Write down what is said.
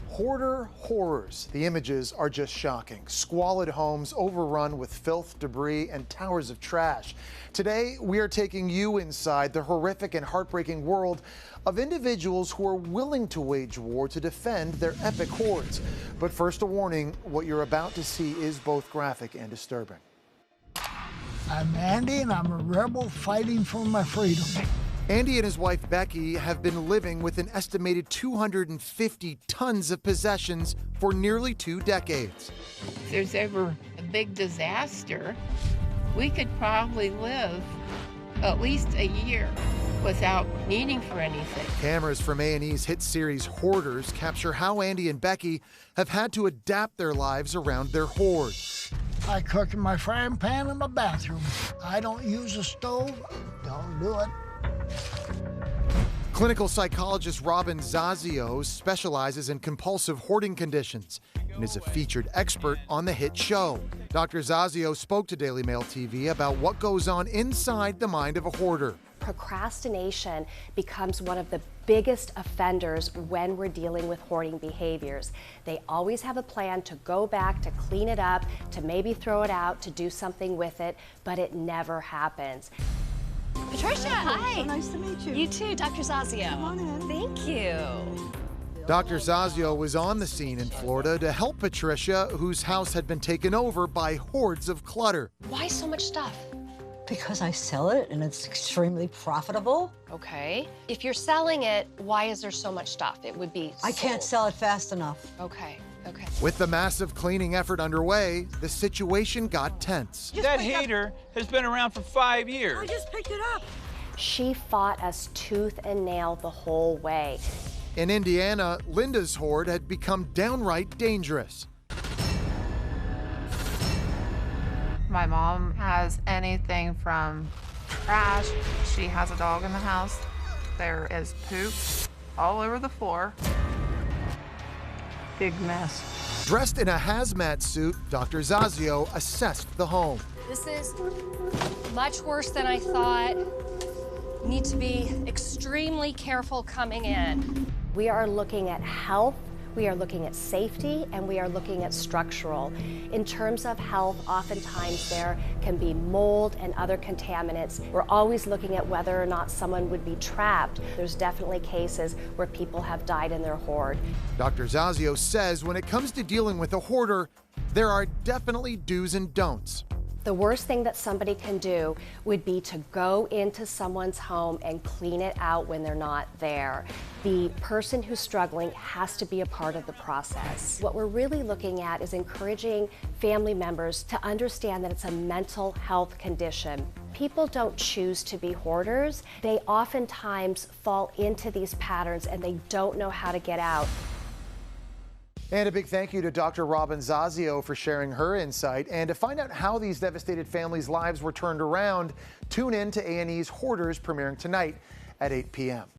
Hoarder horrors. The images are just shocking. Squalid homes overrun with filth, debris, and towers of trash. Today, we are taking you inside the horrific and heartbreaking world of individuals who are willing to wage war to defend their epic hoards. But first, a warning, what you're about to see is both graphic and disturbing. I'm Andy, and I'm a rebel fighting for my freedom. Andy and his wife Becky have been living with an estimated 250 tons of possessions for nearly 2 decades. If there's ever a big disaster, we could probably live at least a year without needing for anything. Cameras from A&E's hit series Hoarders capture how Andy and Becky have had to adapt their lives around their hoard. I cook in my frying pan in my bathroom. I don't use a stove. Don't do it. Clinical psychologist Robin Zazio specializes in compulsive hoarding conditions and is a featured expert on the hit show. Dr. Zazio spoke to DailyMailTV about what goes on inside the mind of a hoarder. Procrastination becomes one of the biggest offenders when we're dealing with hoarding behaviors. They always have a plan to go back, to clean it up, to maybe throw it out, to do something with it, but it never happens. Patricia, hi. So nice to meet you. You too, Dr. Zazio. Come on in. Thank you. Dr. Zazio was on the scene in Florida to help Patricia, whose house had been taken over by hordes of clutter. Why so much stuff? Because I sell it and it's extremely profitable. Okay. If you're selling it, why is there so much stuff? It would be I can't sell it fast enough. Okay, okay. With the massive cleaning effort underway, the situation got tense. That heater has been around for 5 years. I just picked it up. She fought us tooth and nail the whole way. In Indiana, Linda's hoard had become downright dangerous. My mom has anything from trash. She has a dog in the house. There is poop all over the floor. Big mess. Dressed in a hazmat suit, Dr. Zazio assessed the home. This is much worse than I thought. Need to be extremely careful coming in. We are looking at health, we are looking at safety, and we are looking at structural. In terms of health, oftentimes there can be mold and other contaminants. We're always looking at whether or not someone would be trapped. There's definitely cases where people have died in their hoard. Dr. Zazio says when it comes to dealing with a hoarder, there are definitely do's and don'ts. The worst thing that somebody can do would be to go into someone's home and clean it out when they're not there. The person who's struggling has to be a part of the process. What we're really looking at is encouraging family members to understand that it's a mental health condition. People don't choose to be hoarders. They oftentimes fall into these patterns and they don't know how to get out. And a big thank you to Dr. Robin Zazio for sharing her insight. And to find out how these devastated families' lives were turned around, tune in to A&E's Hoarders, premiering tonight at 8 p.m.